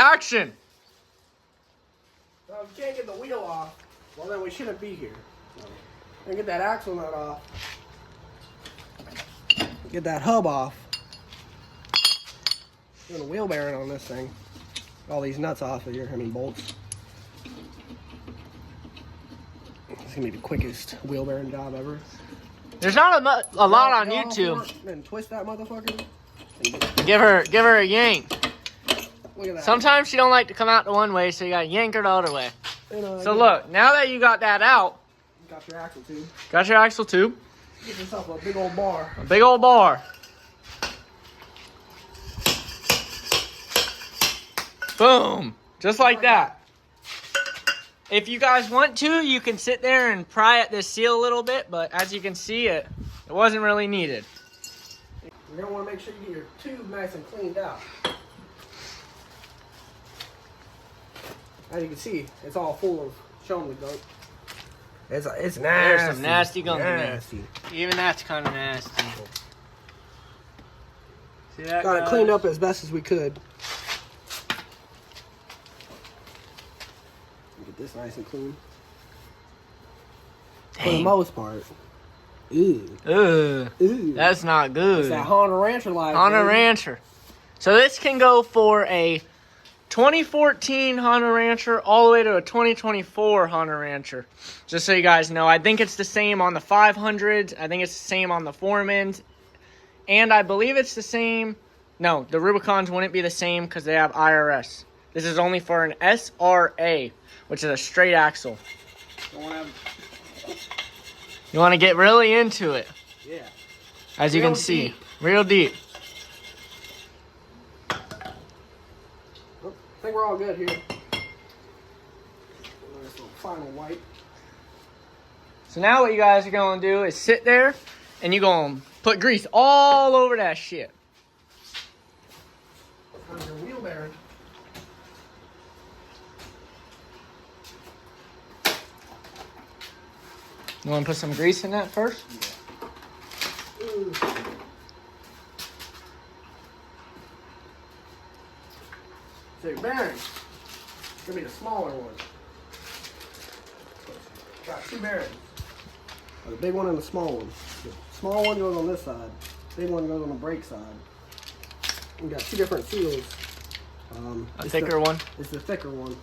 action. So if you can't get the wheel off, well then we shouldn't be here. And get that axle nut off. Get that hub off. Doing a wheel bearing on this thing. All these nuts off of here, bolts. It's gonna be the quickest wheel bearing job ever. There's not a lot on YouTube. Then twist that motherfucker. Give her a yank. Look at that. Sometimes she don't like to come out the one way, so you gotta yank her the other way. So look, now that you got that out, got your axle tube. Got your axle tube. Get yourself a big old bar. A big old bar. Boom. Just like that. If you guys want to, you can sit there and pry at this seal a little bit, but as you can see, it wasn't really needed. You're going to want to make sure you get your tube nice and cleaned out. As you can see, it's all full of show me gunk. It's nasty. There's some nasty gunk in there. Nasty. Even that's kind of nasty. See that? Got it cleaned up as best as we could. Get this nice and clean. Dang. For the most part. Ew. Ew. That's not good. It's that Honda Rancher life. Honda Rancher. So this can go for a 2014 Honda Rancher all the way to a 2024 Honda Rancher. Just so you guys know, I think it's the same on the 500s. I think it's the same on the Foremans. And I believe it's the same. No, the Rubicons wouldn't be the same because they have IRS. This is only for an SRA, which is a straight axle. You want to get really into it. Yeah. As you can see, real deep. I think we're all good here. Nice little final wipe. So now what you guys are going to do is sit there and you're going to put grease all over that shit. There's your wheel bearing. You want to put some grease in that first? Yeah. Ooh. So your bearing is going to be the smaller one. Got two bearings. The big one and the small one. The small one goes on this side. The big one goes on the brake side. We got two different seals. A thicker one? It's the thicker one.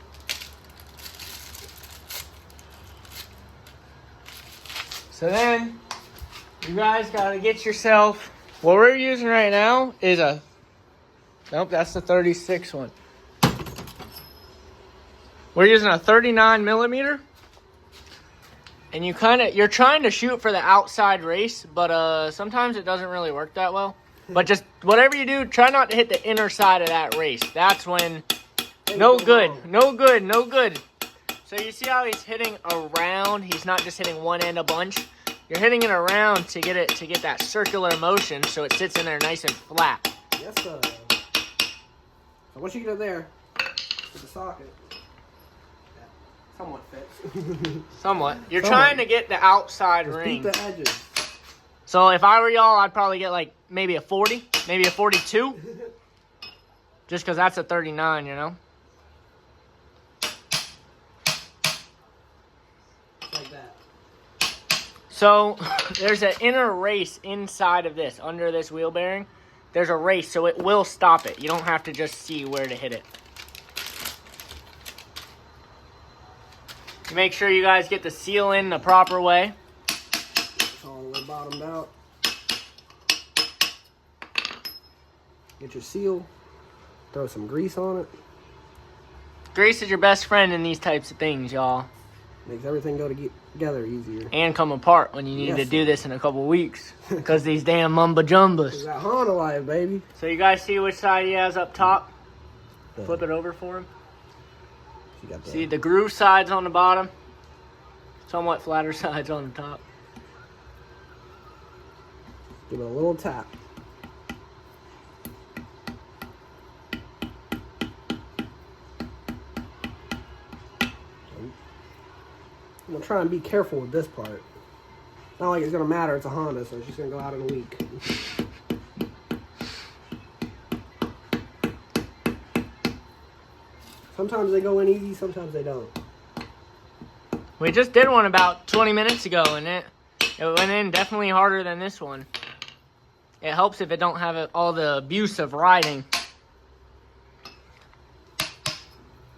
So then, you guys got to get yourself, what we're using right now is a, nope, that's the 36 one. We're using a 39 millimeter. And you're trying to shoot for the outside race, but sometimes it doesn't really work that well. But just whatever you do, try not to hit the inner side of that race. That's when, no good. So you see how he's hitting around? He's not just hitting one end a bunch. You're hitting it around to get that circular motion so it sits in there nice and flat. Yes, sir. So once you get it there, with the socket, that somewhat fits. Somewhat. You're trying to get the outside just ring. beat the edges. So if I were y'all, I'd probably get like maybe a 40, maybe a 42. Just because that's a 39, you know? Like that. So there's an inner race inside of this, under this wheel bearing. There's a race, so it will stop it. You don't have to just see where to hit it. Make sure you guys get the seal in the proper way. It's all the way bottomed out. Get your seal. Throw some grease on it. Grease is your best friend in these types of things, y'all. Makes everything go together easier. And come apart when you need to do this in a couple weeks. Because these damn mumba jumbas. It's that Honda life, baby. So you guys see which side he has up top? Flip it over for him. See, the groove side's on the bottom. Somewhat flatter side's on the top. Give it a little tap. I'm going to try and be careful with this part. Not like it's going to matter. It's a Honda, so it's just going to go out in a week. Sometimes they go in easy, sometimes they don't. We just did one about 20 minutes ago, and it went in definitely harder than this one. It helps if it don't have all the abuse of riding.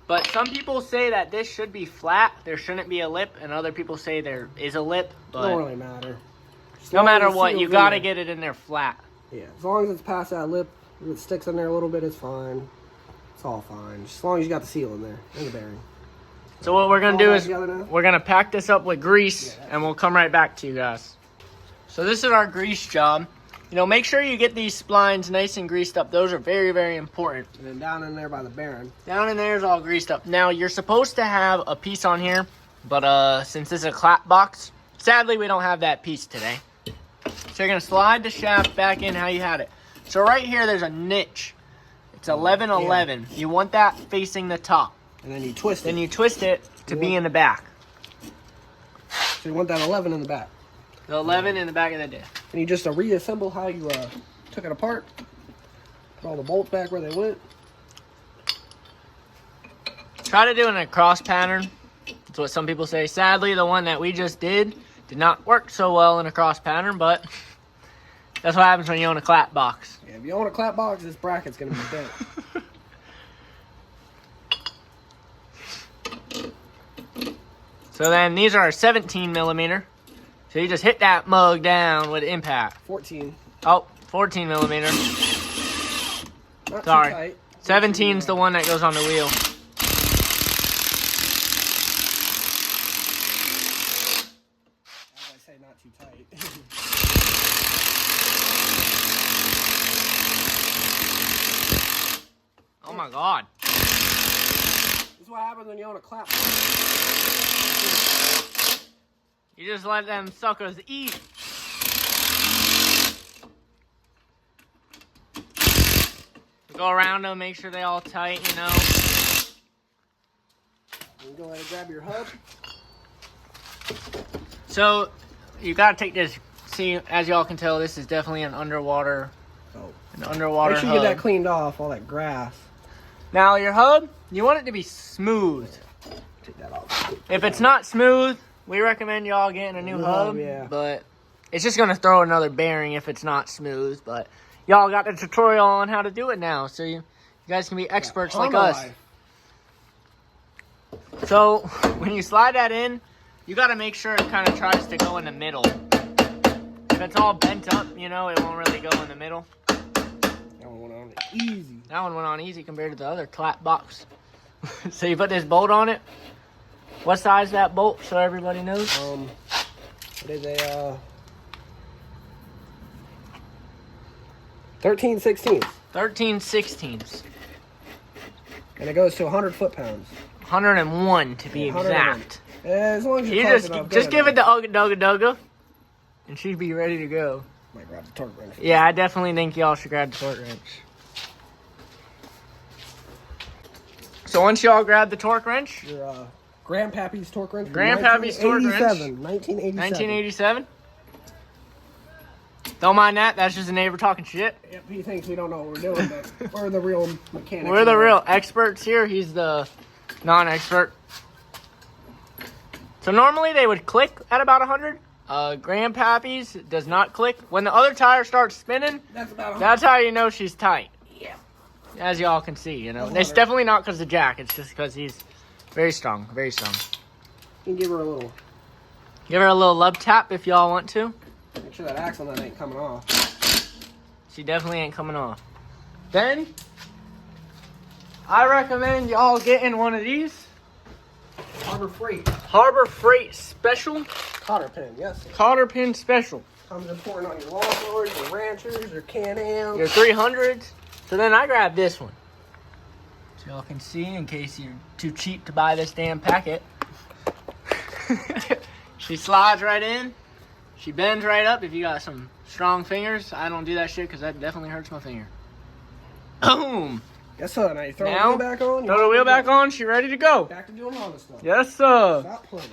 But some people say that this should be flat. There shouldn't be a lip, and other people say there is a lip. But don't really matter. No matter what, you gotta get it in there flat. Yeah, as long as it's past that lip, if it sticks in there a little bit, it's fine. It's all fine. Just as long as you got the seal in there and the bearing. So what we're gonna do is we're gonna pack this up with grease, and we'll come right back to you guys. So this is our grease job. You know, make sure you get these splines nice and greased up. Those are very, very important. And then down in there by the bearing. Down in there is all greased up. Now, you're supposed to have a piece on here, but since this is a clap box, sadly, we don't have that piece today. So you're going to slide the shaft back in how you had it. So right here, there's a niche. It's 11-11. Yeah. You want that facing the top. And then you twist it. Then you twist it to be in the back. So you want that 11 in the back. The 11 in the back of the disc. And you just reassemble how you took it apart. Put all the bolts back where they went. Try to do it in a cross pattern. That's what some people say. Sadly, the one that we just did not work so well in a cross pattern, but that's what happens when you own a clap box. Yeah, if you own a clap box, this bracket's going to be bent. So then these are 17mm. So you just hit that mug down with impact. 14. Oh, 14mm. Not Sorry. too tight. 17's the one that goes on the wheel. As I say, not too tight. Oh my God. This is what happens when you own a clap box. You just let them suckers eat. Go around them, make sure they all tight, you know. You go ahead and grab your hub. So, you gotta take this. See, as y'all can tell, this is definitely an underwater Make sure you hub. get that cleaned off, all that grass. Now, your hub, you want it to be smooth. Take that off. If it's not smooth, we recommend y'all getting a new hub. Yeah. But it's just gonna throw another bearing if it's not smooth. But y'all got the tutorial on how to do it now, so you guys can be experts like us. So when you slide that in, you gotta make sure it kind of tries to go in the middle. If it's all bent up, you know, it won't really go in the middle. That one went on easy. That one went on easy compared to the other clap box. So you put this bolt on it. What size is that bolt, so everybody knows? It is a 13/16. 13/16. And it goes to 100 foot-pounds. 101 to be exact. As long as You just give it the Ugga Dugga Dugga, and she'd be ready to go. Might grab the torque wrench. Yeah, I definitely think y'all should grab the torque wrench. So once y'all grab the torque wrench, your Grandpappy's torque wrench. Grandpappy's torque wrench. 1987. 1987. Don't mind that. That's just a neighbor talking shit. Yep, he thinks we don't know what we're doing, but we're the real mechanics. We're the real experts here. He's the non-expert. So normally they would click at about 100. Grandpappy's does not click. When the other tire starts spinning, that's how you know she's tight. Yeah. As y'all can see, you know. It's definitely not because of Jack. It's just because he's very strong. Very strong. You can give her a little. Give her a little love tap if y'all want to. Make sure that axle nut ain't coming off. She definitely ain't coming off. Then, I recommend y'all getting one of these. Harbor Freight. Harbor Freight Special. Cotter pin, yes. Cotter pin Special. Comes important on your lawnmowers, your ranchers, your Can-Ams. Your 300s. So then I grabbed this one. So y'all can see in case you're too cheap to buy this damn packet. She slides right in. She bends right up if you got some strong fingers. I don't do that shit because that definitely hurts my finger. Boom. Yes, sir. Now you throw the wheel back on. Throw the wheel back on. She ready to go. Back to doing all this stuff. Yes, sir. Stop playing.